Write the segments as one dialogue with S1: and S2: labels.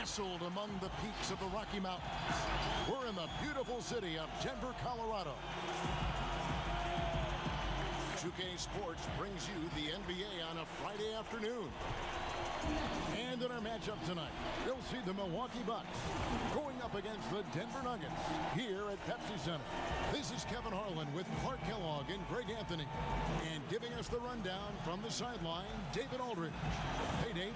S1: nestled among the peaks of the Rocky Mountains. We're in the beautiful city of Denver, Colorado. 2K Sports brings you the NBA on a Friday afternoon. And in our matchup tonight, you'll see the Milwaukee Bucks going up against the Denver Nuggets here at Pepsi Center. This is Kevin Harlan with Clark Kellogg and Greg Anthony. And giving us the rundown from the sideline, David Aldridge. Hey, Dave.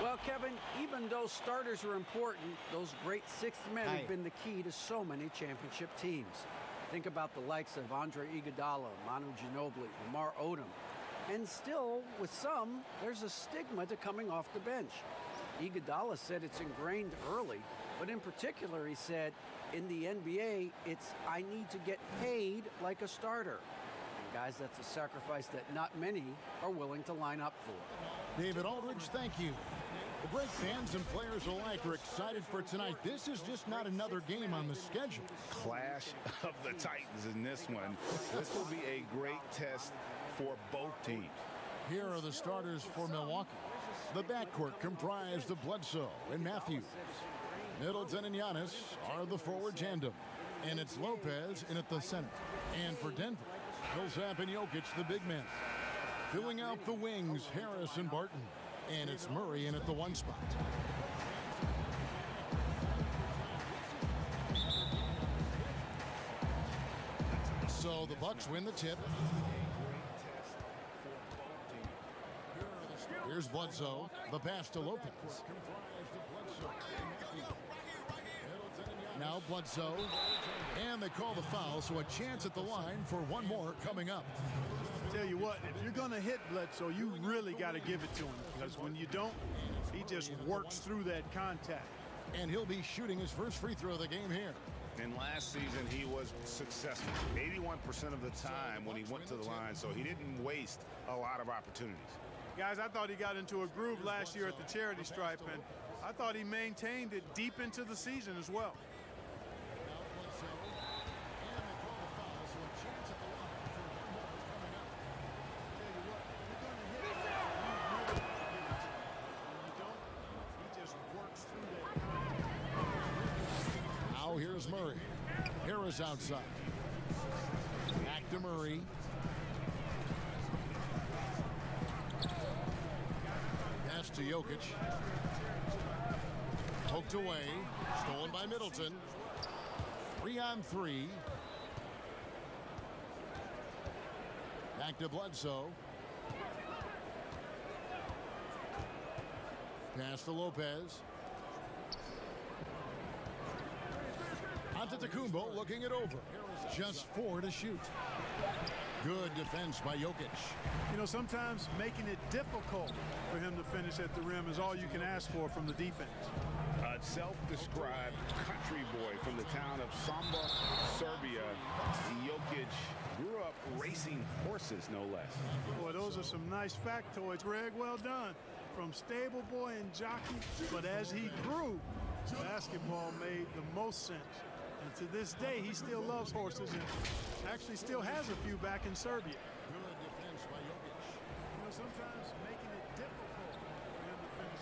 S2: Well, Kevin, even though starters are important, those great sixth men have been the key to so many championship teams. Think about the likes of Andre Iguodala, Manu Ginobili, Lamar Odom. And still, with some, there's a stigma to coming off the bench. Iguodala said it's ingrained early, but in particular, he said, in the NBA, it's I need to get paid like a starter. And guys, that's a sacrifice that not many are willing to line up for.
S1: David Aldridge, thank you. The great fans and players alike are excited for tonight. This is just not another game on the schedule.
S3: Clash of the Titans in this one. This will be a great test for both teams.
S1: Here are the starters for Milwaukee. The backcourt comprised of Bledsoe and Matthews. Middleton and Giannis are the forward tandem. And it's Lopez in at the center. And for Denver, Millsap and Jokic, the big men. Filling out the wings, Harris and Barton. And it's Murray in at the one spot. So the Bucks win the tip. Here's Bledsoe. The pass to Lopez. Now Bledsoe. And they call the foul, so a chance at the line for one more coming up.
S4: Tell you what, if you're going to hit Bledsoe, you really got to give it to him, because when you don't, he just works through that contact.
S1: And he'll be shooting his first free throw of the game here.
S3: And last season, he was successful 81% of the time when he went to the line, so he didn't waste a lot of opportunities.
S4: Guys, I thought he got into a groove last year at the charity stripe, and I thought he maintained it deep into the season as well.
S1: Now here's Murray. Harris outside. Back to Murray. Pass to Jokic. Poked away. Stolen by Middleton. 3-on-3. Back to Bledsoe. Pass to Lopez. Antetokounmpo looking it over. Just 4 to shoot. Good defense by Jokic.
S4: You know, sometimes making it difficult for him to finish at the rim is all you can ask for from the defense.
S3: A self-described country boy from the town of Samba, Serbia, Jokic grew up racing horses, no less.
S4: Boy, those are some nice factoids, Greg. Well done. From stable boy and jockey, but as he grew, basketball made the most sense. And to this day, he still loves horses and actually still has a few back in Serbia.
S1: Good defense by Jokic.
S4: You know, sometimes making it difficult for him to finish at the rim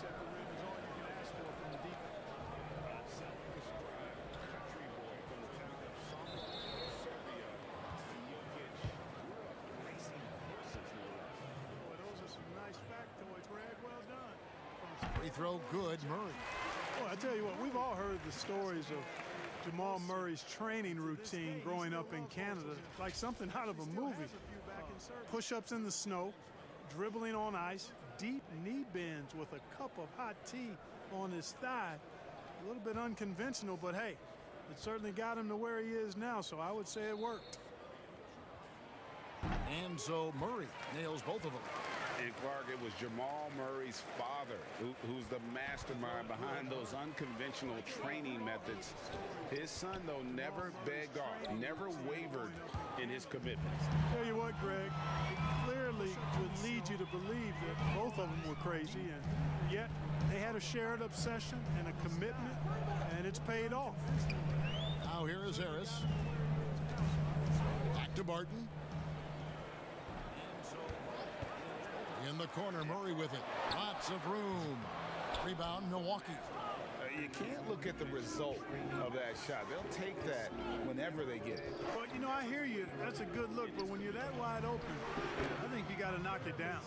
S4: is all you can ask for from the defense.
S3: A self-described country boy from the town of Samba, Serbia, Jokic grew up racing horses, no less.
S4: Boy, those are some nice factoids, Greg. Well done.
S1: Free throw good, Murray.
S4: Boy, I tell you what, we've all heard the stories of Jamal Murray's training routine growing up in Canada, like something out of a movie. Push-ups in the snow, dribbling on ice, deep knee bends with a cup of hot tea on his thigh. A little bit unconventional, but hey, it certainly got him to where he is now, so I would say it worked.
S1: And so Murray nails both of them.
S3: And Clark, it was Jamal Murray's father who's the mastermind behind those unconventional training methods. His son, though, never begged off, never wavered in his commitment.
S4: Tell you what, Greg, it clearly would lead you to believe that both of them were crazy, and yet they had a shared obsession and a commitment, and it's paid off.
S1: Now here is Harris. Back to Barton. In the corner, Murray with it. Lots of room. Rebound, Milwaukee.
S3: You can't look at the result of that shot. They'll take that whenever they get it.
S4: Well, you know, I hear you. That's a good look, but when you're that wide open, I think you got to knock it down.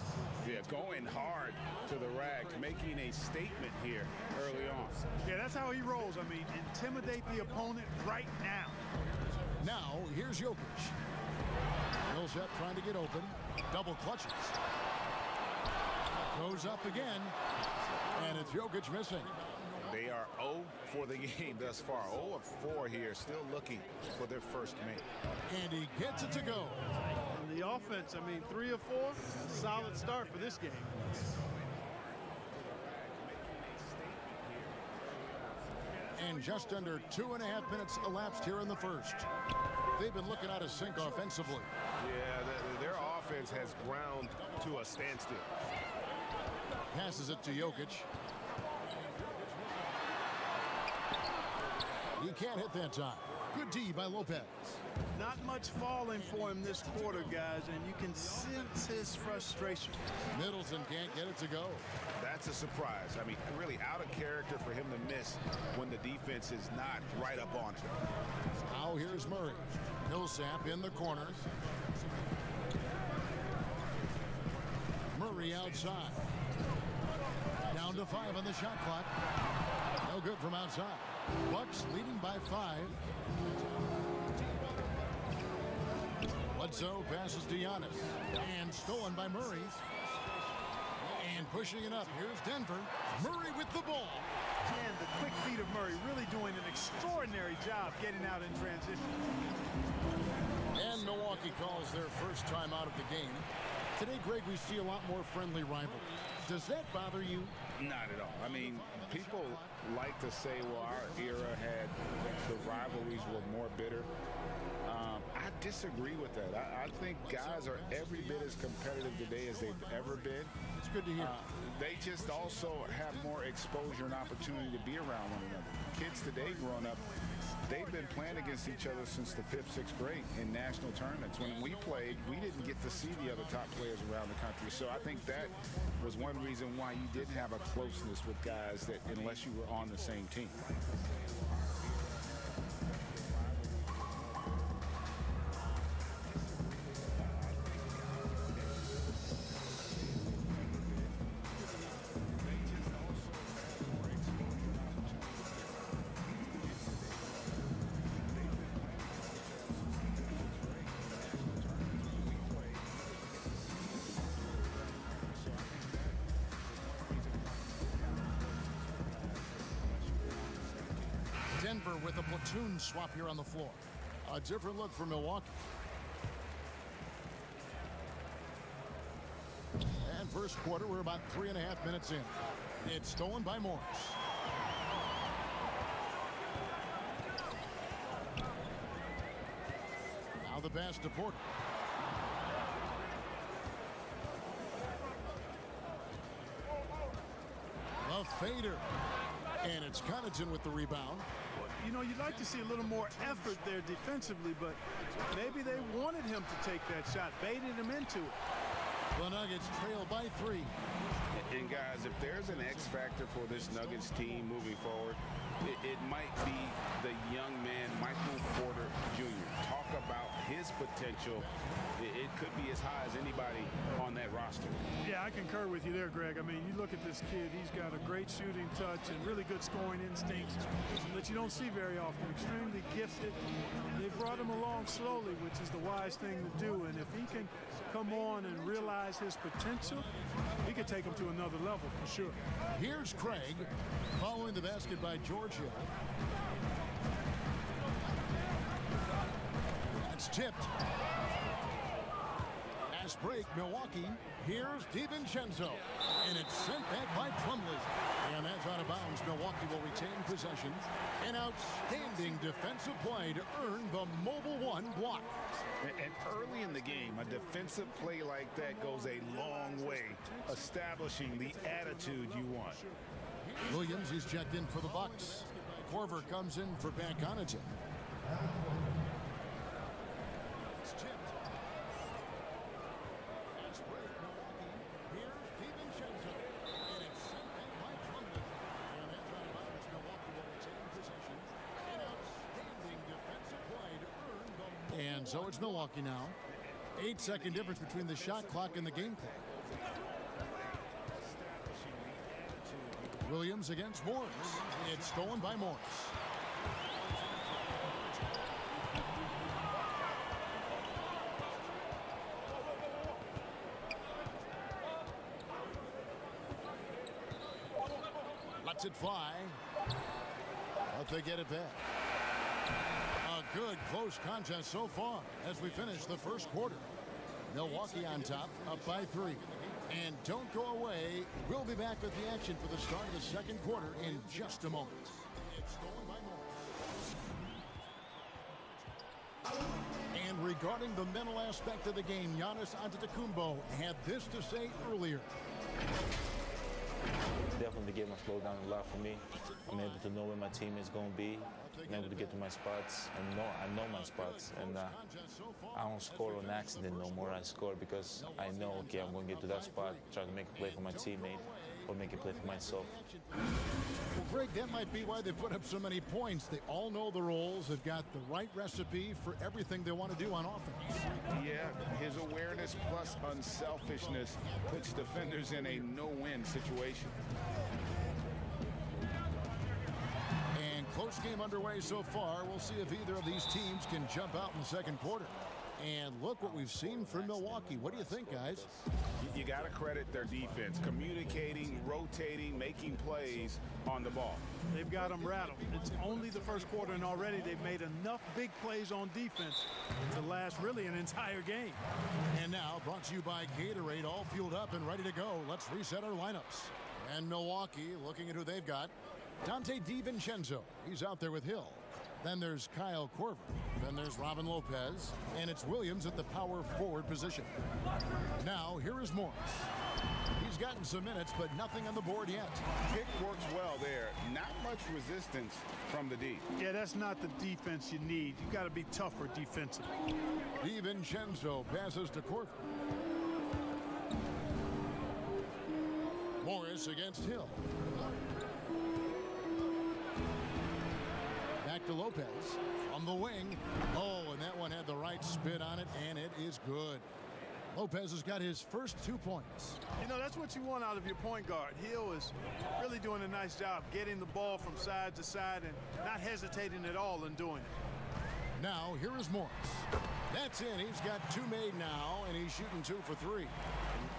S3: Yeah, going hard to the rack, making a statement here early on.
S4: Yeah, that's how he rolls. I mean, intimidate the opponent right now.
S1: Now, here's Jokic. Millsap trying to get open. Double clutches. Goes up again. And it's Jokic missing.
S3: They are 0 for the game thus far. 0 of 4 here, still looking for their first make.
S1: And he gets it to go.
S4: And the offense, I mean, 3 of 4, a solid start for this game.
S1: And just under 2.5 minutes elapsed here in the first. They've been looking out of sync offensively.
S3: Yeah, their offense has ground to a standstill.
S1: Passes it to Jokic. He can't hit that time. Good D by Lopez.
S4: Not much falling for him this quarter, guys, and you can sense his frustration.
S1: Middleton can't get it to go.
S3: That's a surprise. I mean, really out of character for him to miss when the defense is not right up on it.
S1: Now here's Murray. Millsap in the corner. Murray outside. Down to 5 on the shot clock. No good from outside. Bucks leading by 5. Bledsoe passes to Giannis. And stolen by Murray. And pushing it up. Here's Denver. Murray with the ball.
S4: And the quick feet of Murray really doing an extraordinary job getting out in transition.
S1: And Milwaukee calls their first time out of the game. Today, Greg, we see a lot more friendly rivalry. Does that bother you?
S3: Not at all. I mean, people like to say, well, our era had the rivalries were more bitter. I disagree with that. I think guys are every bit as competitive today as they've ever been.
S1: It's good to hear.
S3: They just also have more exposure and opportunity to be around one another. Kids today growing up, they've been playing against each other since the 5th, 6th grade in national tournaments. When we played, we didn't get to see the other top players around the country. So I think that was one reason why you didn't have a closeness with guys that unless you were on the same team.
S1: Denver with a platoon swap here on the floor. A different look for Milwaukee. And first quarter, we're about 3.5 minutes in. It's stolen by Morris. Now the pass to Porter. The fader. And it's Connaughton with the rebound.
S4: You know, you'd like to see a little more effort there defensively, but maybe they wanted him to take that shot, baited him into it.
S1: The Nuggets trail by 3.
S3: And guys, if there's an X factor for this Nuggets team moving forward, it might be the young man, Michael Porter Jr. Talk about his potential. It could be as high as anybody on that roster.
S4: Yeah, I concur with you there, Greg. I mean, you look at this kid, he's got a great shooting touch and really good scoring instincts that you don't see very often. Extremely gifted. They brought him along slowly, which is the wise thing to do. And if he can come on and realize his potential, he could take him to another level for sure.
S1: Here's Craig following the basket by Georgia. That's tipped. Fast break, Milwaukee. Here's DiVincenzo. And it's sent back by Plumlee. And that's out of bounds. Milwaukee will retain possession. An outstanding defensive play to earn the Mobile One block.
S3: And early in the game, a defensive play like that goes a long way, establishing the attitude you want.
S1: Williams is checked in for the Bucks. Korver comes in for Pat Connaughton. It's tipped. Fast break, Milwaukee. Here's DiVincenzo. And it's sent back by Plumlee. And that's out of bounds. Milwaukee And so it's Milwaukee now. 8-second difference between the shot clock and the game clock. Williams against Morris. It's stolen by Morris. Lets it fly. But they get it back. A good close contest so far as we finish the first quarter. Milwaukee on top, up by 3. And don't go away. We'll be back with the action for the start of the second quarter in just a moment. It's stolen by Morris. And regarding the mental aspect of the game, Giannis Antetokounmpo had this to say earlier.
S5: Definitely the game has slowed down a lot for me. I'm able to know where my team is going to be. I'm able to get to my spots, and I know my spots. And I don't score on accident no more. I score because I know, okay, I'm going to get to that spot, try to make a play for my teammate, or make a play for myself.
S1: Well, Greg, that might be why they put up so many points. They all know the roles. They've got the right recipe for everything they want to do on offense.
S3: Yeah, his awareness plus unselfishness puts defenders in a no-win situation.
S1: And close game underway so far. We'll see if either of these teams can jump out in the second quarter. And look what we've seen from Milwaukee. What do you think, guys?
S3: You got to credit their defense, communicating, rotating, making plays on the ball.
S4: They've got them rattled. It's only the first quarter, and already they've made enough big plays on defense to last really an entire game.
S1: And now, brought to you by Gatorade, all fueled up and ready to go. Let's reset our lineups. And Milwaukee, looking at who they've got. Dante DiVincenzo, he's out there with Hill. Then there's Kyle Korver. Then there's Robin Lopez. And it's Williams at the power forward position. Now, here is Morris. He's gotten some minutes, but nothing on the board yet.
S3: Pick works well there. Not much resistance from the D.
S4: Yeah, that's not the defense you need. You got to be tougher defensively.
S1: DiVincenzo passes to Korver. Morris against Hill. Back to Lopez on the wing. Oh, and that one had the right spin on it, and it is good. Lopez has got his first 2 points.
S4: You know, that's what you want out of your point guard. Hill is really doing a nice job getting the ball from side to side and not hesitating at all in doing it.
S1: Now, here is Morris. That's in. He's got 2 made now, and he's shooting 2 for 3.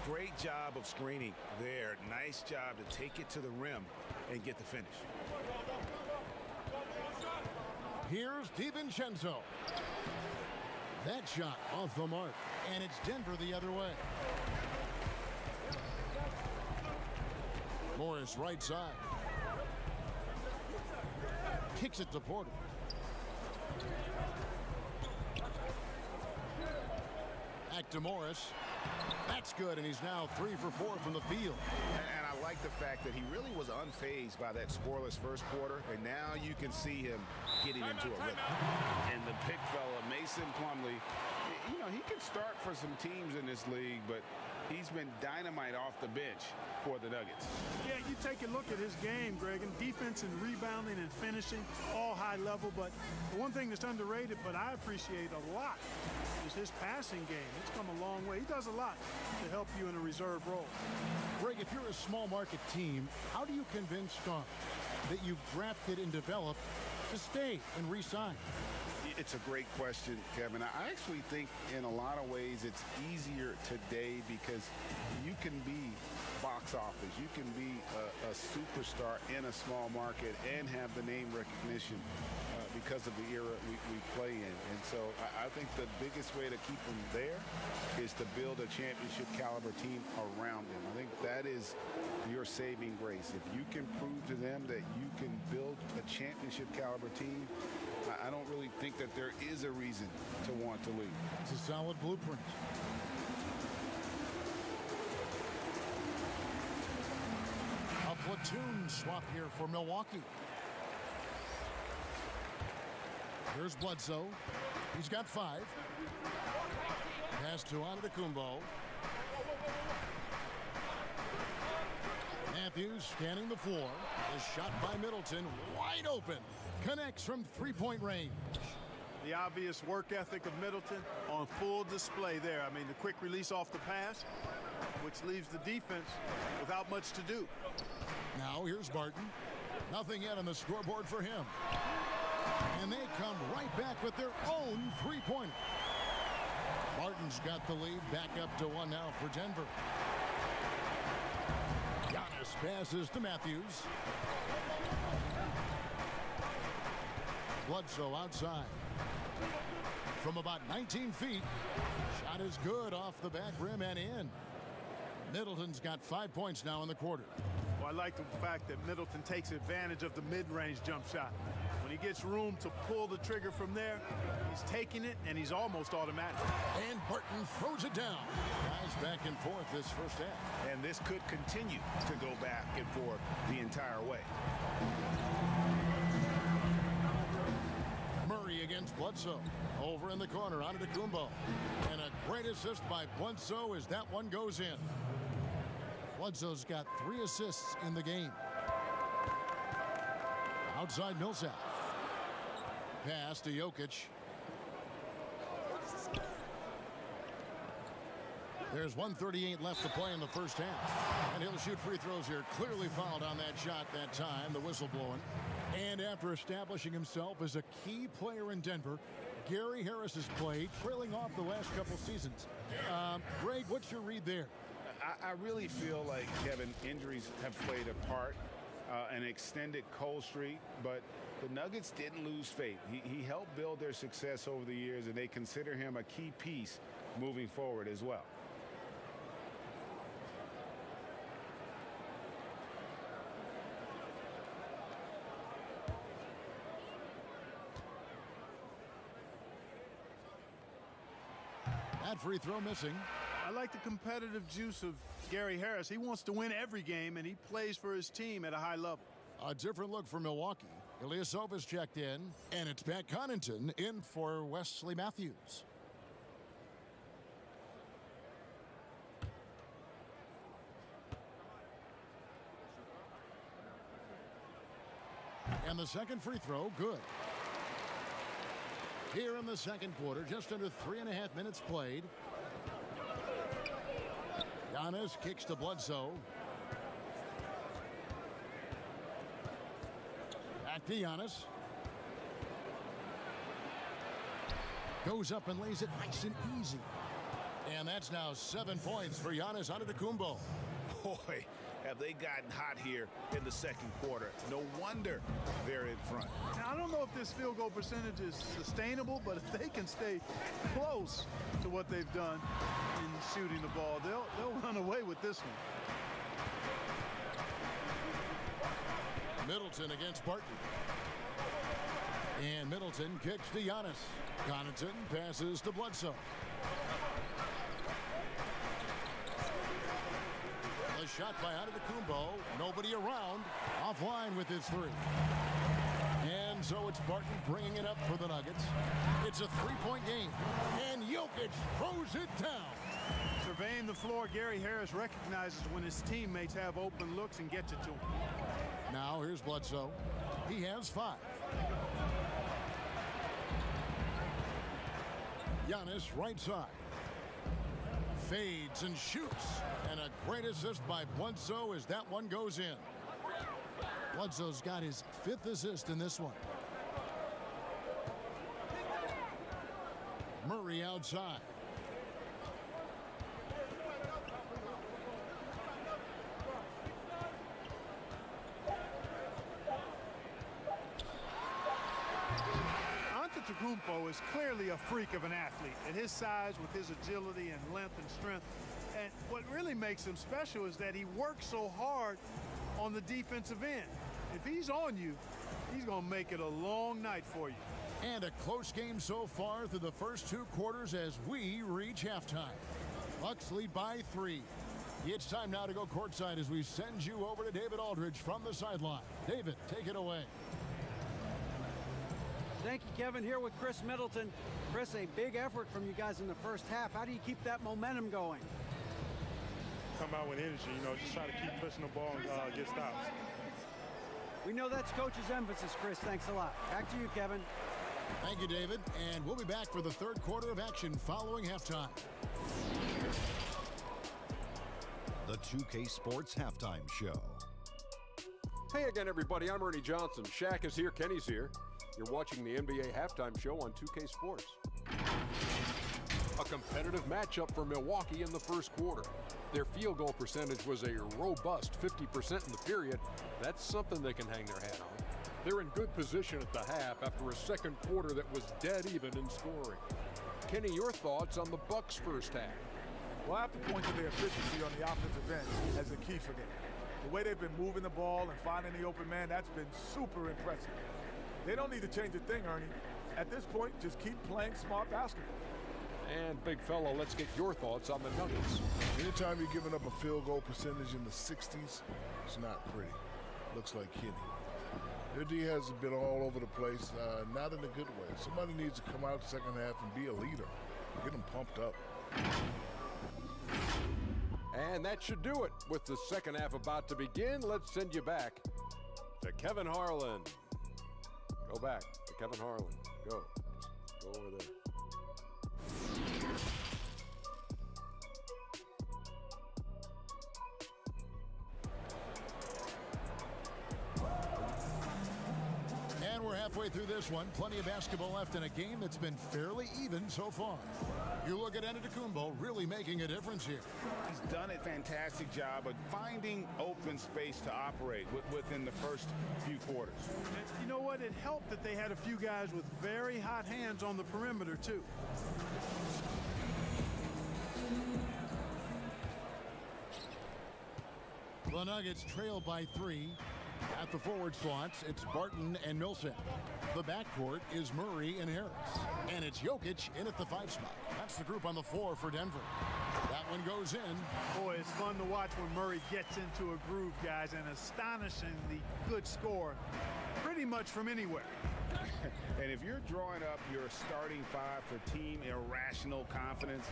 S3: Great job of screening there. Nice job to take it to the rim and get the finish.
S1: Here's DiVincenzo. That shot off the mark, and it's Denver the other way. Morris right side. Kicks it to Porter. Back to Morris. That's good, and he's now 3 for 4 from the field.
S3: And I like the fact that he really was unfazed by that scoreless first quarter, and now you can see him getting into a rhythm. And the pick fella, Mason Plumlee, you know, he can start for some teams in this league, but he's been dynamite off the bench for the Nuggets.
S4: Yeah, you take a look at his game, Greg, and defense and rebounding and finishing, all high level. But the one thing that's underrated, but I appreciate a lot, is his passing game. It's come a long way. He does a lot to help you in a reserve role.
S1: Greg, if you're a small market team, how do you convince stars that you've drafted and developed to stay and re-sign?
S3: It's a great question, Kevin. I actually think in a lot of ways it's easier today because you can be box office. You can be a superstar in a small market and have the name recognition because of the era we play in. And so I think the biggest way to keep them there is to build a championship caliber team around them. I think that is your saving grace. If you can prove to them that you can build a championship caliber team, I don't really think that there is a reason to want to leave.
S1: It's a solid blueprint. A platoon swap here for Milwaukee. Here's Bledsoe. He's got 5. Pass to Antetokounmpo. Matthews scanning the floor. The shot by Middleton, wide open. Connects from 3-point range.
S4: The obvious work ethic of Middleton on full display there. I mean, the quick release off the pass, which leaves the defense without much to do.
S1: Now here's Barton. Nothing yet on the scoreboard for him. And they come right back with their own three-pointer. Barton's got the lead, back up to 1 now for Denver. Giannis passes to Matthews. Bledsoe outside. From about 19 feet. Shot is good off the back rim and in. Middleton's got 5 points now in the quarter.
S4: Well, I like the fact that Middleton takes advantage of the mid-range jump shot. When he gets room to pull the trigger from there, he's taking it, and he's almost automatic.
S1: And Barton throws it down. Guys back and forth this first half.
S3: And this could continue to go back and forth the entire way.
S1: Murray against Bledsoe. Over in the corner, onto Kumbo. And a great assist by Bledsoe as that one goes in. Bledsoe's got 3 assists in the game. Outside Millsap. Pass to Jokic. There's 1:38 left to play in the first half. And he'll shoot free throws here. Clearly fouled on that shot that time. The whistle blowing. And after establishing himself as a key player in Denver, Gary Harris has played, trailing off the last couple seasons. Greg, what's your read there?
S3: I really feel like, Kevin, injuries have played a part, an extended cold streak, but the Nuggets didn't lose faith. He helped build their success over the years, and they consider him a key piece moving forward as well.
S1: That free throw missing.
S4: I like the competitive juice of Gary Harris. He wants to win every game, and he plays for his team at a high level.
S1: A different look for Milwaukee. Ilyasova's checked in, and it's Pat Connaughton in for Wesley Matthews. And the second free throw, good. Here in the second quarter, just under 3.5 minutes played. Giannis kicks to Bledsoe. Back to Giannis. Goes up and lays it nice and easy. And that's now 7 points for Giannis Antetokounmpo.
S3: Boy, have they gotten hot here in the second quarter. No wonder they're in front.
S4: Now, I don't know if this field goal percentage is sustainable, but if they can stay close to what they've done in shooting the ball, they'll run away with this one.
S1: Middleton against Barton. And Middleton kicks to Giannis. Connaughton passes to Bledsoe. The shot by Antetokounmpo. Nobody around. Offline with his three. And so it's Barton bringing it up for the Nuggets. It's a three-point game. And Jokic throws it down.
S4: Surveying the floor, Gary Harris recognizes when his teammates have open looks and gets it to him.
S1: Now here's Bledsoe. He has 5. Giannis right side. Fades and shoots. And a great assist by Bledsoe as that one goes in. Bledsoe's got his 5th assist in this one. Murray outside.
S4: Antetokounmpo is clearly a freak of an athlete at his size, with his agility and length and strength. And what really makes him special is that he works so hard on the defensive end. If he's on you, he's going to make it a long night for you.
S1: And a close game so far through the first 2 quarters as we reach halftime. Bucks lead by 3. It's time now to go courtside as we send you over to David Aldridge from the sideline. David, take it away.
S2: Thank you, Kevin. Here with Chris Middleton. Chris, a big effort from you guys in the first half. How do you keep that momentum going?
S6: Come out with energy, just try to keep pushing the ball and get stops.
S2: We know that's Coach's emphasis, Chris. Thanks a lot. Back to you, Kevin.
S1: Thank you, David. And we'll be back for the third quarter of action following halftime.
S7: The 2K Sports Halftime Show.
S8: Hey again, everybody. I'm Ernie Johnson. Shaq is here. Kenny's here. You're watching the NBA Halftime Show on 2K Sports. A competitive matchup for Milwaukee in the first quarter. Their field goal percentage was a robust 50% in the period. That's something they can hang their hat on. They're in good position at the half after a second quarter that was dead even in scoring. Kenny, your thoughts on the Bucks' first half?
S9: Well, I have to point to their efficiency on the offensive end as the key for them. The way they've been moving the ball and finding the open man, that's been super impressive. They don't need to change a thing, Ernie. At this point, just keep playing smart basketball.
S8: And big fella, let's get your thoughts on the Nuggets.
S10: Anytime you're giving up a field goal percentage in the 60s, it's not pretty. Looks like kidding. Their D has been all over the place, not in a good way. Somebody needs to come out the second half and be a leader. Get them pumped up.
S8: And that should do it. With the second half about to begin, let's send you back to Kevin Harlan. Go back to Kevin Harlan. Go over there.
S1: And we're halfway through this one. Plenty of basketball left in a game that's been fairly even so far. You look at Antetokounmpo really making a difference here.
S3: He's done a fantastic job of finding open space to operate within the first few quarters.
S4: You know what? It helped that they had a few guys with very hot hands on the perimeter, too.
S1: The Nuggets trail by 3. At the forward slots, it's Barton and Millsap. The backcourt is Murray and Harris. And it's Jokic in at the 5 spot. That's the group on the floor for Denver. That one goes in.
S4: Boy, it's fun to watch when Murray gets into a groove, guys, and astonishingly good score pretty much from anywhere.
S3: And if you're drawing up your starting 5 for team irrational confidence,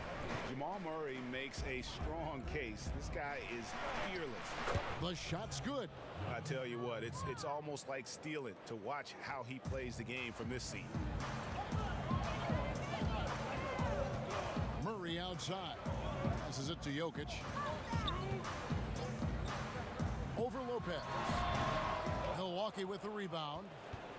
S3: Jamal Murray makes a strong case. This guy is fearless.
S1: The shot's good.
S3: I tell you what, it's almost like stealing to watch how he plays the game from this seat.
S1: Murray outside. Passes it to Jokic. Over Lopez. Milwaukee with the rebound.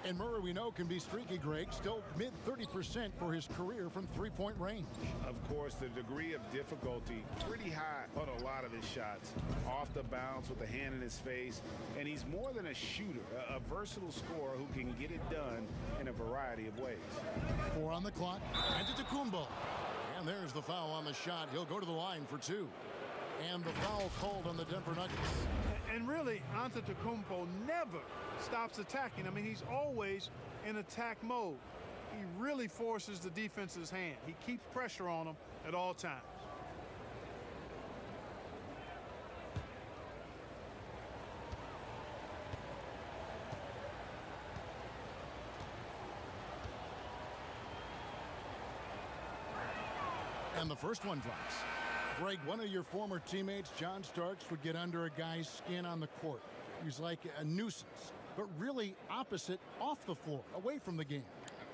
S1: And Murray, we know, can be streaky, Greg. Still mid-30% for his career from three-point range.
S3: Of course, the degree of difficulty pretty high on a lot of his shots. Off the bounce with a hand in his face. And he's more than a shooter, a versatile scorer who can get it done in a variety of ways.
S1: 4 on the clock. Antetokounmpo. And there's the foul on the shot. He'll go to the line for 2. And the foul called on the Denver Nuggets.
S4: And really, Antetokounmpo never stops attacking. I mean, he's always in attack mode. He really forces the defense's hand. He keeps pressure on them at all times.
S1: And the first one drops. Greg, one of your former teammates, John Starks, would get under a guy's skin on the court. He's like a nuisance, but really opposite off the floor, away from the game.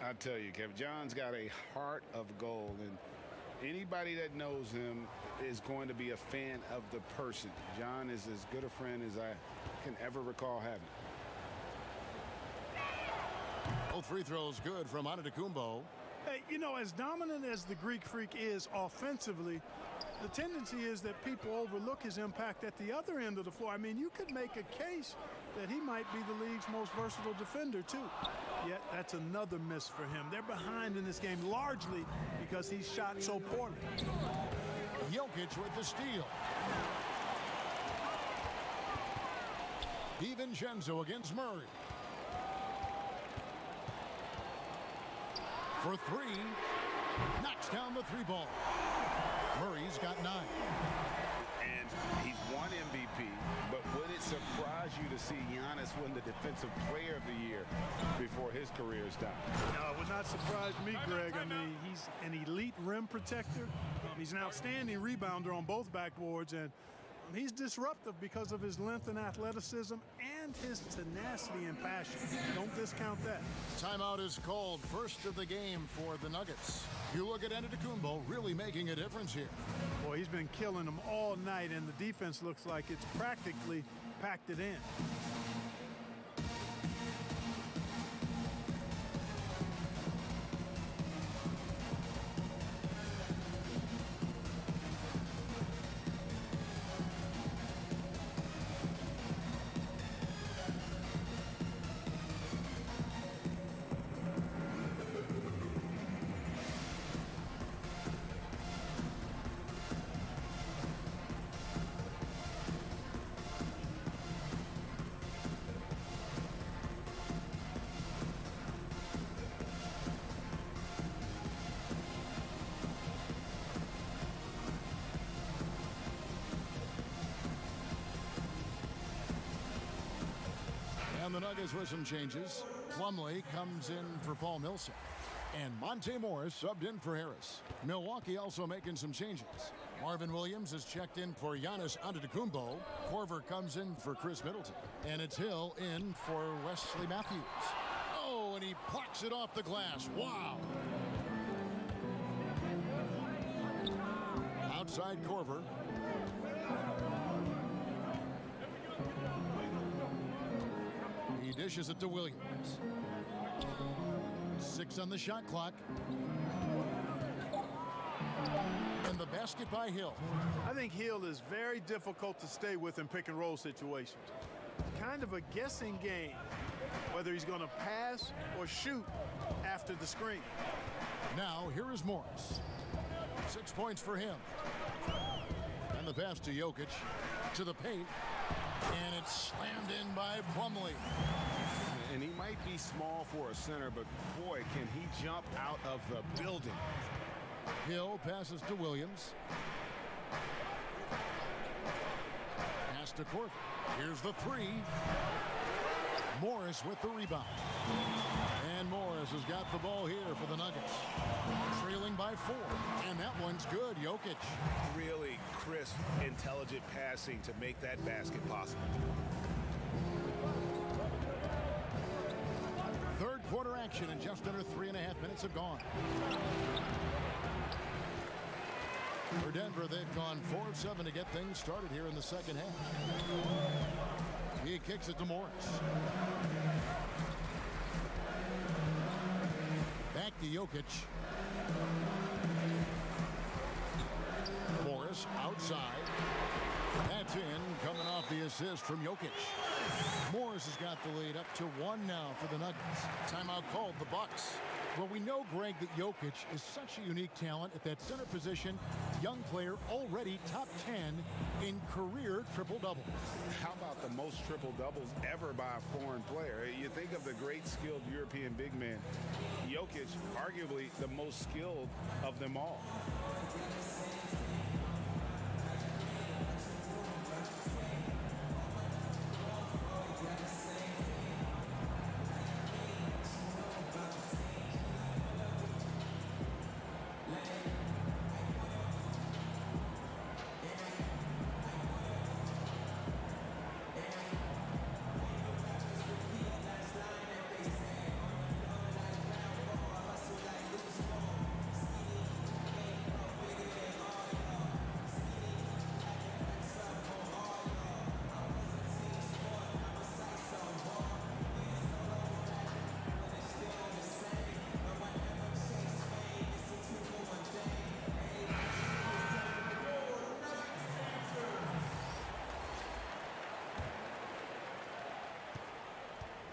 S3: I tell you, Kevin, John's got a heart of gold, and anybody that knows him is going to be a fan of the person. John is as good a friend as I can ever recall having.
S1: Both free throws good from Antetokounmpo.
S4: Hey, you know, as dominant as the Greek Freak is offensively, the tendency is that people overlook his impact at the other end of the floor. I mean, you could make a case that he might be the league's most versatile defender, too. Yet, that's another miss for him. They're behind in this game largely because he's shot so poorly.
S1: Jokic with the steal. DiVincenzo against Murray. For 3. Knocks down the 3 ball. Murray's got 9.
S3: And he's won MVP, but would it surprise you to see Giannis win the Defensive Player of the Year before his career is done?
S4: No, it would not surprise me, Greg. I mean, he's an elite rim protector. He's an outstanding rebounder on both backboards, and He's disruptive because of his length and athleticism and his tenacity and passion. Don't discount that.
S1: Timeout is called. First of the game for the Nuggets. You look at Antetokounmpo really making a difference here.
S4: Boy, he's been killing them all night, and the defense looks like it's practically packed it in.
S1: And the Nuggets with some changes. Plumlee comes in for Paul Millsap. And Monte Morris subbed in for Harris. Milwaukee also making some changes. Marvin Williams is checked in for Giannis Antetokounmpo. Korver comes in for Chris Middleton. And it's Hill in for Wesley Matthews. Oh, and he plucks it off the glass. Wow. Outside Korver. He dishes it to Williams. 6 on the shot clock. And the basket by Hill.
S4: I think Hill is very difficult to stay with in pick and roll situations. Kind of a guessing game, whether he's going to pass or shoot after the screen.
S1: Now, here is Morris. 6 points for him. And the pass to Jokic. To the paint. And it's slammed in by Plumlee.
S3: And he might be small for a center, but boy, can he jump out of the building.
S1: Hill passes to Williams. Pass to Korver. Here's the 3. Morris with the rebound. And Morris has got the ball here for the Nuggets. Trailing by 4. And that one's good. Jokic.
S3: Really crisp, intelligent passing to make that basket possible.
S1: Third quarter action, and just under 3.5 minutes have gone. For Denver, they've gone 4 of 7 to get things started here in the second half. He kicks it to Morris. Back to Jokic. Morris outside. That's in, coming off the assist from Jokic. Morris has got the lead up to 1 now for the Nuggets. Timeout called the Bucks. Well, we know, Greg, that Jokic is such a unique talent at that center position. Young player, already top 10 in career triple-doubles.
S3: How about the most triple-doubles ever by a foreign player? You think of the great skilled European big man. Jokic, arguably the most skilled of them all.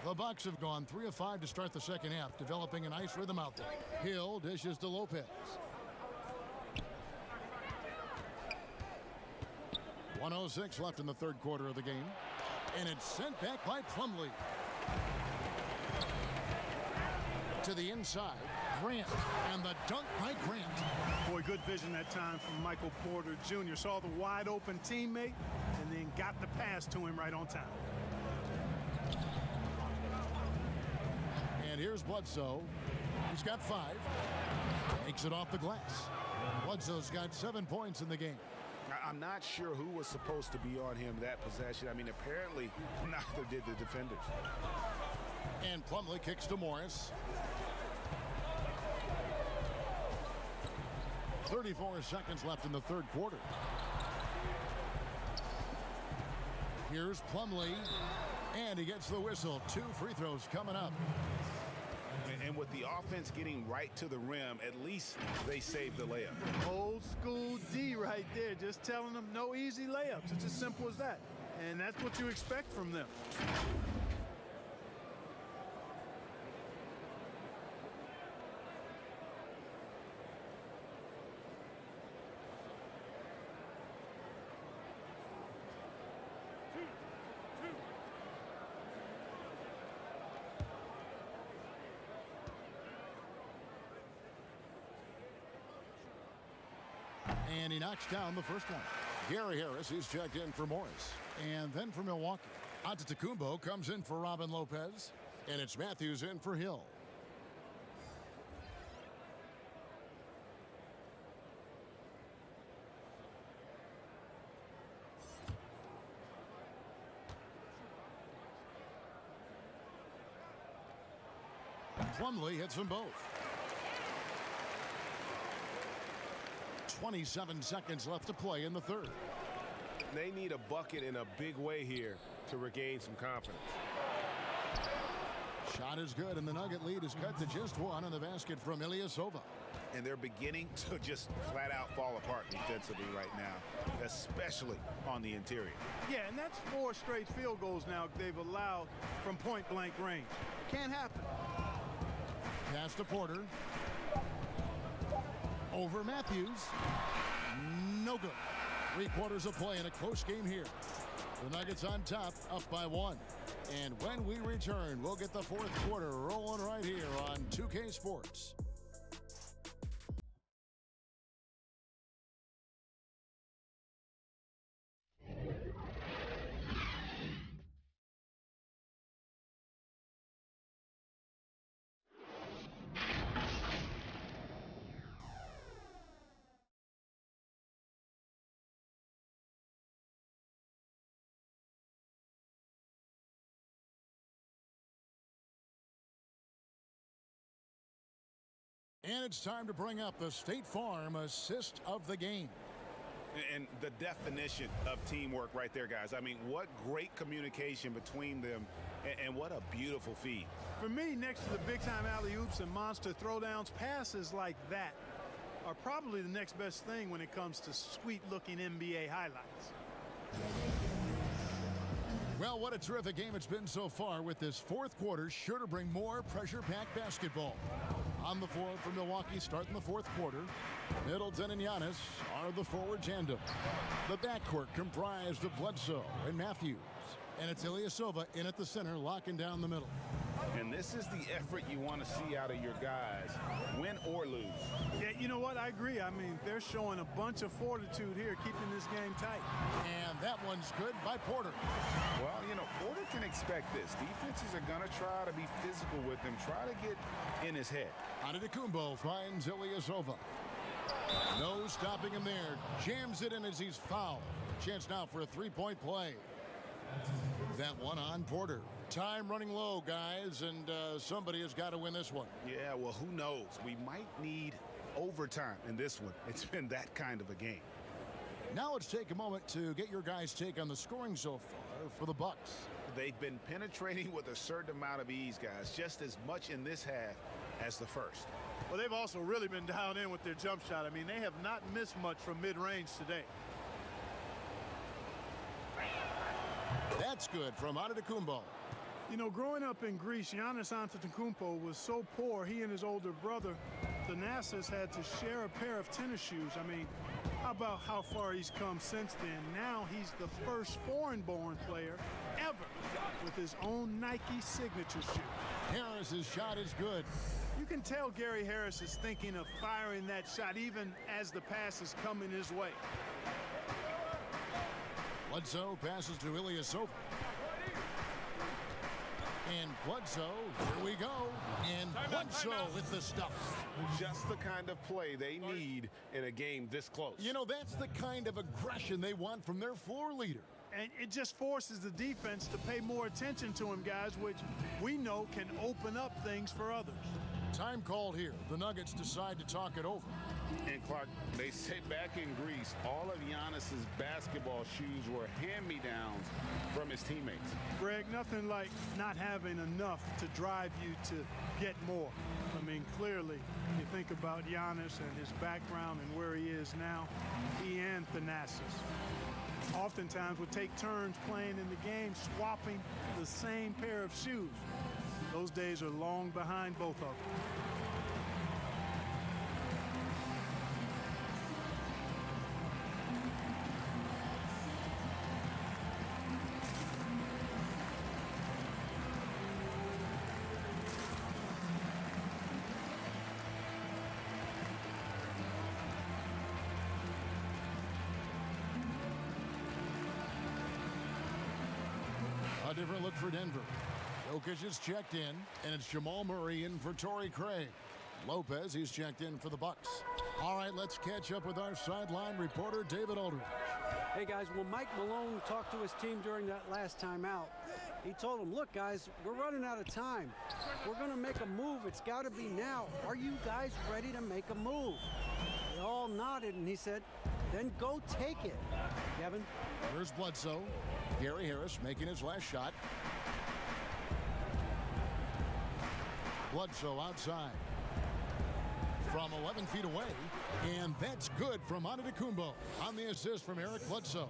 S1: The Bucks have gone 3 of 5 to start the second half, developing a nice rhythm out there. Hill dishes to Lopez. 1:06 left in the third quarter of the game. And it's sent back by Plumlee. To the inside, Grant, and the dunk by Grant.
S4: Boy, good vision that time from Michael Porter Jr. Saw the wide open teammate and then got the pass to him right on time.
S1: And here's Bledsoe. He's got 5. Takes it off the glass. Bledsoe's got 7 points in the game.
S3: I'm not sure who was supposed to be on him that possession. I mean, apparently neither did the defenders.
S1: And Plumlee kicks to Morris. 34 seconds left in the third quarter. Here's Plumlee, and he gets the whistle. 2 free throws coming up.
S3: And with the offense getting right to the rim, at least they saved the layup.
S4: Old school D right there, just telling them no easy layups. It's as simple as that. And that's what you expect from them.
S1: And he knocks down the first one. Gary Harris is checked in for Morris. And then for Milwaukee, Antetokounmpo comes in for Robin Lopez. And it's Matthews in for Hill. Plumlee hits them both. 27 seconds left to play in the third.
S3: They need a bucket in a big way here to regain some confidence.
S1: Shot is good, and the Nugget lead is cut to just 1 on the basket from Ilyasova.
S3: And they're beginning to just flat out fall apart defensively right now, especially on the interior.
S4: Yeah, and that's 4 straight field goals now they've allowed from point-blank range. Can't happen.
S1: Pass to Porter. Over Matthews. No good. 3 quarters of play in a close game here. The Nuggets on top, up by 1. And when we return, we'll get the fourth quarter rolling right here on 2K Sports. And it's time to bring up the State Farm assist of the game.
S3: And the definition of teamwork right there, guys. I mean, what great communication between them, and what a beautiful feed.
S4: For me, next to the big-time alley-oops and monster throwdowns, passes like that are probably the next best thing when it comes to sweet-looking NBA highlights.
S1: Well, what a terrific game it's been so far, with this fourth quarter sure to bring more pressure-packed basketball. On the floor for Milwaukee starting the fourth quarter, Middleton and Giannis are the forward tandem. The backcourt comprised of Bledsoe and Matthews. And it's Ilyasova in at the center, locking down the middle.
S3: And this is the effort you want to see out of your guys, win or lose.
S4: Yeah, you know what? I agree. I mean, they're showing a bunch of fortitude here, keeping this game tight.
S1: And that one's good by Porter.
S3: Well, you know, Porter can expect this. Defenses are going to try to be physical with him, try to get in his head.
S1: Antetokounmpo finds Ilyasova. No stopping him there. Jams it in as he's fouled. Chance now for a three-point play. That one on Porter. Time running low, guys, and somebody has got to win this one.
S3: Yeah, well, who knows? We might need overtime in this one. It's been that kind of a game.
S1: Now let's take a moment to get your guys' take on the scoring so far for the Bucks.
S3: They've been penetrating with a certain amount of ease, guys, just as much in this half as the first.
S4: Well, they've also really been dialed in with their jump shot. I mean, they have not missed much from mid-range today.
S1: That's good from Antetokounmpo.
S4: You know, growing up in Greece, Giannis Antetokounmpo was so poor, he and his older brother, Thanasis, had to share a pair of tennis shoes. I mean, how about how far he's come since then? Now he's the first foreign-born player ever with his own Nike signature shoe.
S1: Harris's shot is good.
S4: You can tell Gary Harris is thinking of firing that shot even as the pass is coming his way.
S1: Bledsoe passes to Ilyasova. And Bledsoe. Here we go. And Bledsoe with the stuff.
S3: Just the kind of play they need in a game this close.
S1: You know, that's the kind of aggression they want from their floor leader.
S4: And it just forces the defense to pay more attention to him, guys, which we know can open up things for others.
S1: Time called here. The Nuggets decide to talk it over.
S3: And Clark, they say back in Greece, all of Giannis's basketball shoes were hand-me-downs from his teammates.
S4: Greg, nothing like not having enough to drive you to get more. I mean, clearly, you think about Giannis and his background and where he is now, he and Thanasis oftentimes would take turns playing in the game, swapping the same pair of shoes. Those days are long behind both of them.
S1: A different look for Denver. Jokic is checked in, and it's Jamal Murray in for Torrey Craig. Lopez, he's checked in for the Bucks. All right, let's catch up with our sideline reporter, David Aldridge.
S2: Hey, guys, when Mike Malone talked to his team during that last timeout, he told them, look, guys, we're running out of time. We're going to make a move. It's got to be now. Are you guys ready to make a move? They all nodded, and he said, then go take it. Kevin?
S1: Here's Bledsoe. Gary Harris making his last shot. Bledsoe outside from 11 feet away, and that's good from Antetokounmpo on the assist from Eric Bledsoe.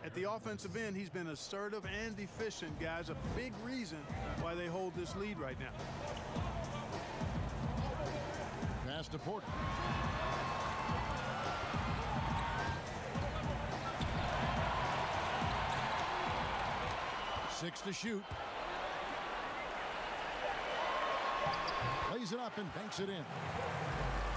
S4: At the offensive end, he's been assertive and efficient, guys. A big reason why they hold this lead right now.
S1: Pass to Porter. Six to shoot. Lays it up and banks it in.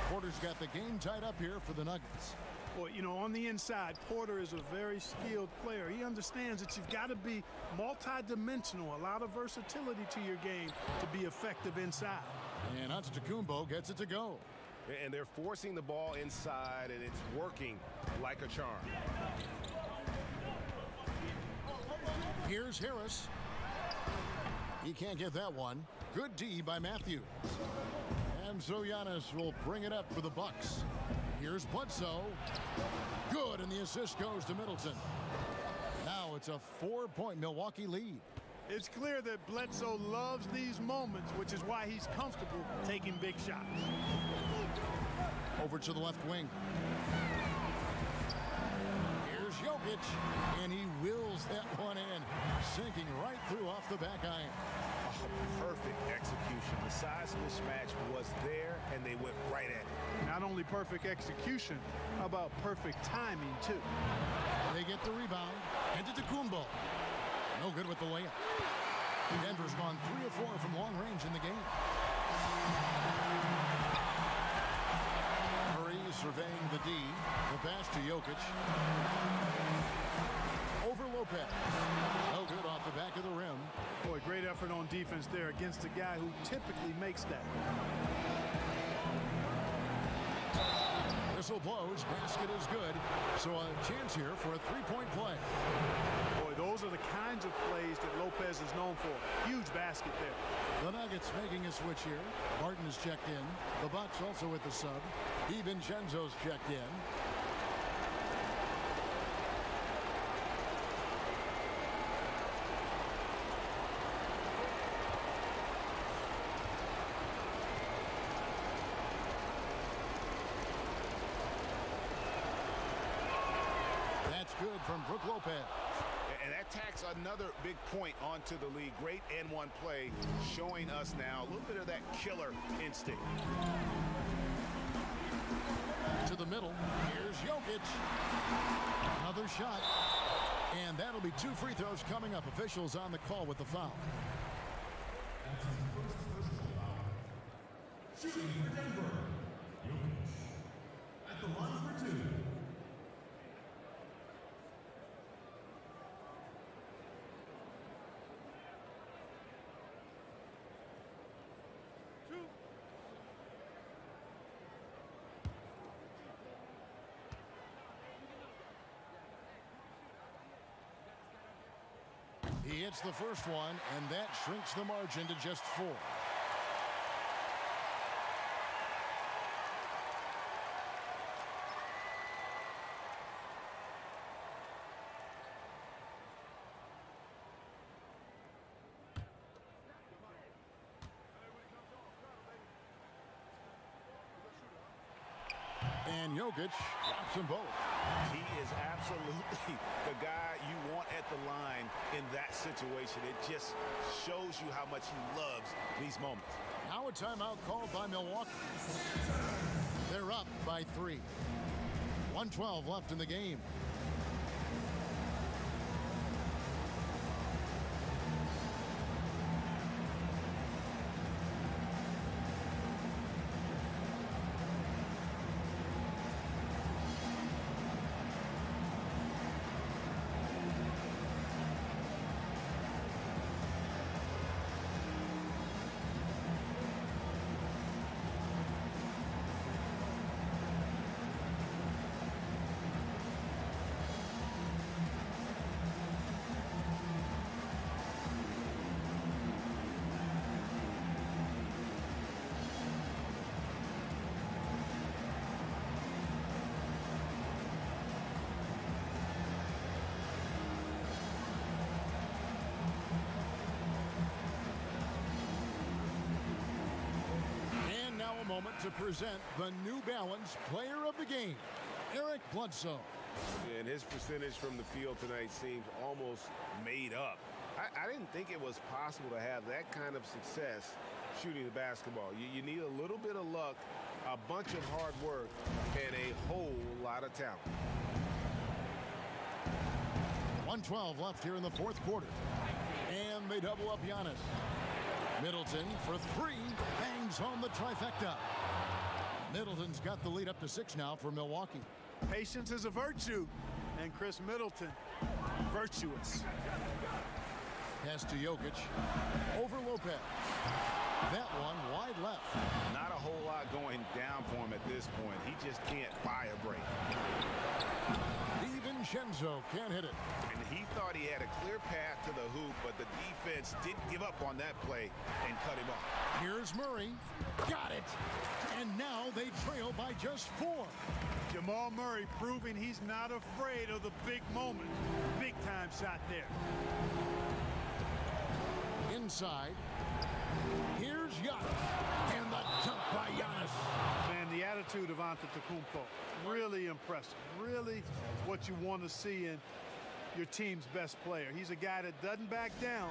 S1: Porter's got the game tied up here for the Nuggets.
S4: Well, you know, on the inside, Porter is a very skilled player. He understands that you've got to be multi-dimensional, a lot of versatility to your game to be effective inside.
S1: And Antetokounmpo gets it to go.
S3: And they're forcing the ball inside, and it's working like a charm.
S1: Here's Harris. He can't get that one. Good D by Matthews. And so Giannis will bring it up for the Bucks. Here's Bledsoe. Good, and the assist goes to Middleton. Now it's a 4-point Milwaukee lead.
S4: It's clear that Bledsoe loves these moments, which is why he's comfortable taking big shots.
S1: Over to the left wing. Here's Jokic, and he wills that one in, sinking right through off the back iron.
S3: Perfect execution. The size mismatch was there, and they went right at it.
S4: Not only perfect execution, how about perfect timing, too?
S1: They get the rebound. Antetokounmpo. No good with the layup. Denver's gone 3 of 4 from long range in the game. Murray surveying the D. The pass to Jokic. Over Lopez. No good off the back of the rim.
S4: Boy, great effort on defense there against a guy who typically makes that.
S1: Whistle blows. Basket is good. So a chance here for a 3-point play.
S4: Boy, those are the kinds of plays that Lopez is known for. Huge basket there.
S1: The Nuggets making a switch here. Martin is checked in. The Bucks also with the sub. DiVincenzo's checked in. Good from Brook Lopez.
S3: And that tacks another big point onto the league. Great N1 play, showing us now a little bit of that killer instinct.
S1: To the middle. Here's Jokic. Another shot. And that'll be 2 free throws coming up. Officials on the call with the foul.
S11: Shooting for Denver. Jokic at the line for 2.
S1: He hits the first one, and that shrinks the margin to just 4. And Jokic drops them both.
S3: He is absolutely the guy you want at the line in that situation. It just shows you how much he loves these moments.
S1: Now a timeout called by Milwaukee. They're up by 3. 1:12 left in the game. Moment to present the New Balance Player of the Game, Eric Bledsoe.
S3: And his percentage from the field tonight seems almost made up. I didn't think it was possible to have that kind of success shooting the basketball. You need a little bit of luck, a bunch of hard work, and a whole lot of talent.
S1: 1:12 left here in the fourth quarter. And they double up Giannis. Middleton for 3, bangs home the trifecta. Middleton's got the lead up to 6 now for Milwaukee.
S4: Patience is a virtue, and Chris Middleton, virtuous.
S1: Pass to Jokic, over Lopez. That one wide left.
S3: Not a whole lot going down for him at this point. He just can't buy a break.
S1: DiVincenzo can't hit it.
S3: And he thought he had a clear path to the hoop, but the defense didn't give up on that play and cut him off.
S1: Here's Murray. Got it. And now they trail by just 4.
S4: Jamal Murray proving he's not afraid of the big moment. Big time shot there.
S1: Inside. Here's Giannis. And the jump by Giannis.
S4: Man, the attitude of Antetokounmpo, really impressive. Really what you want to see in your team's best player. He's a guy that doesn't back down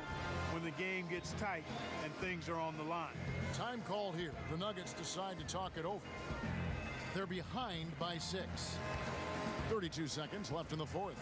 S4: when the game gets tight and things are on the line.
S1: Time called here. The Nuggets decide to talk it over. They're behind by 6. 32 seconds left in the fourth.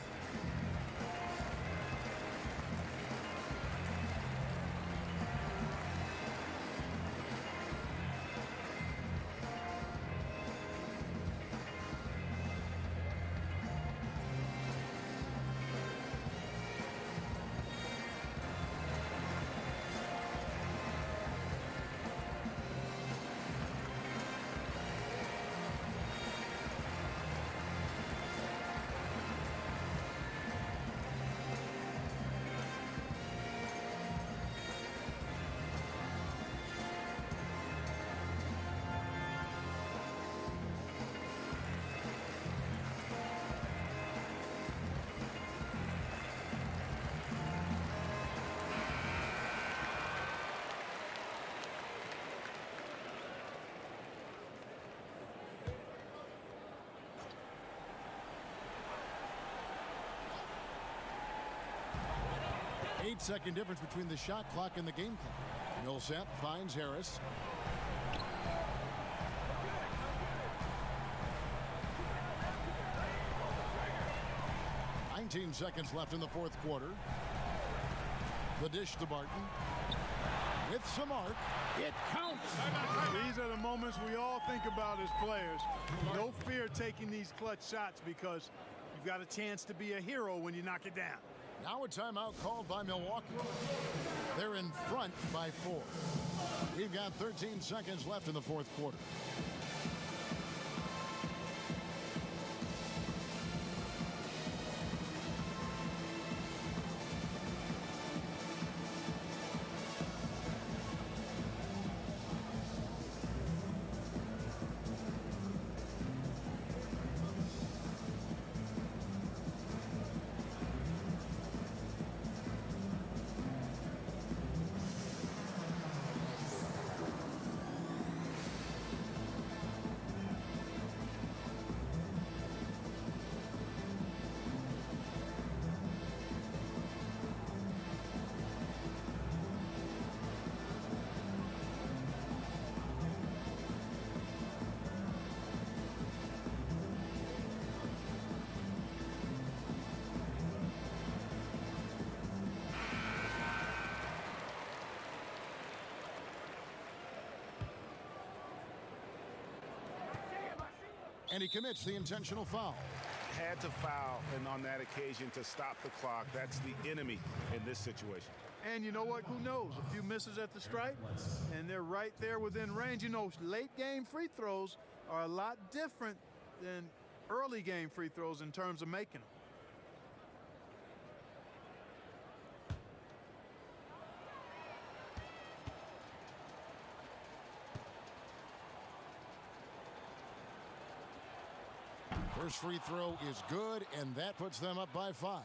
S1: Eight-second difference between the shot clock and the game clock. Millsap finds Harris. Nineteen seconds left in the fourth quarter. The dish to Barton. With some arc, it counts.
S4: These are the moments we all think about as players. No fear taking these clutch shots because you've got a chance to be a hero when you knock it down.
S1: Now a timeout called by Milwaukee. They're in front by 4. We've got 13 seconds left in the fourth quarter. And he commits the intentional foul.
S3: Had to foul, and on that occasion to stop the clock. That's the enemy in this situation.
S4: And you know what? Who knows? A few misses at the stripe, and they're right there within range. You know, late game free throws are a lot different than early game free throws in terms of making them.
S1: First free throw is good, and that puts them up by 5.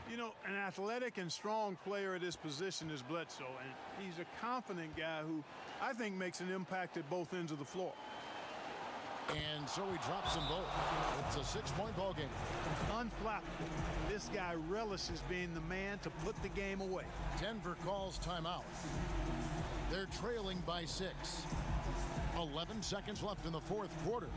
S4: You know, an athletic and strong player at this position is Bledsoe, and he's a confident guy who I think makes an impact at both ends of the floor.
S1: And so he drops them both. It's a 6-point ball game.
S4: Unflappable. This guy relishes being the man to put the game away.
S1: Denver calls timeout. They're trailing by 6. 11 seconds left in the fourth quarter.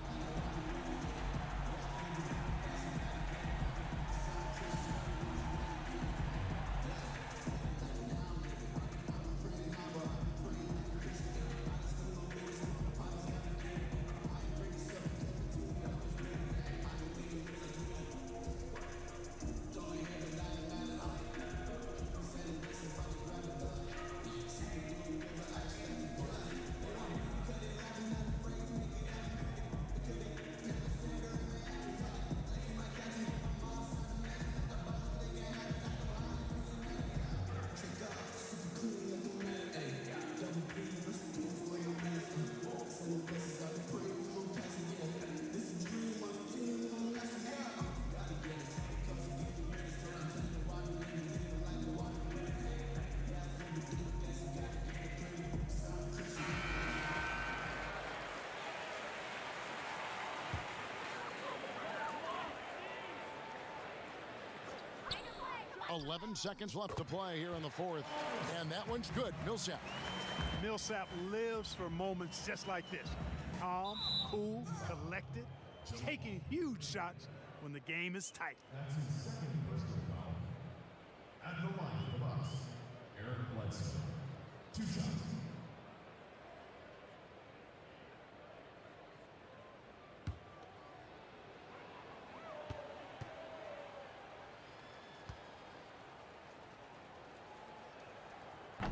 S1: .11 seconds left to play here in the fourth, and that one's good. Millsap.
S4: Millsap lives for moments just like this. Calm, cool, collected, taking huge shots when the game is tight.
S11: That's his second personal foul. At the line for the Bucks, Eric Bledsoe. 2 shots.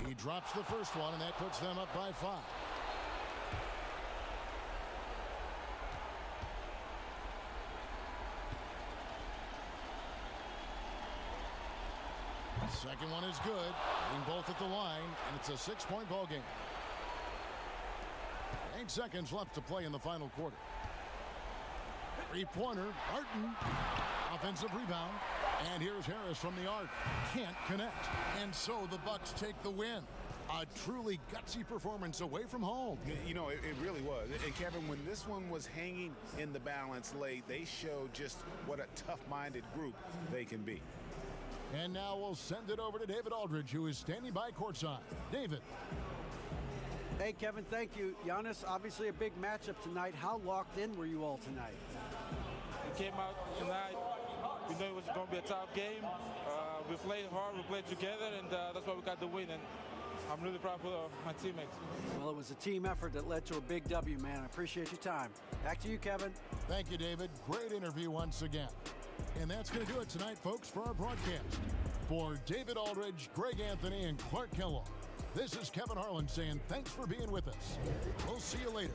S1: He drops the first one, and that puts them up by 5. Second one is good. Hitting both at the line, and it's a 6-point ball game. 8 seconds left to play in the final quarter. Three-pointer, Martin. Offensive rebound. And here's Harris from the arc. Can't connect. And so the Bucks take the win. A truly gutsy performance away from home.
S3: You know, it really was. And Kevin, when this one was hanging in the balance late, they showed just what a tough-minded group they can be.
S1: And now we'll send it over to David Aldridge, who is standing by courtside. David.
S2: Hey, Kevin, thank you. Giannis, obviously a big matchup tonight. How locked in were you all tonight?
S12: We came out tonight. We knew it was going to be a tough game. We played hard, we played together, and that's why we got the win. And I'm really proud of my teammates.
S2: Well, it was a team effort that led to a big W, man. I appreciate your time. Back to you, Kevin.
S1: Thank you, David. Great interview once again. And that's going to do it tonight, folks, for our broadcast. For David Aldridge, Greg Anthony, and Clark Kellogg, this is Kevin Harlan saying thanks for being with us. We'll see you later.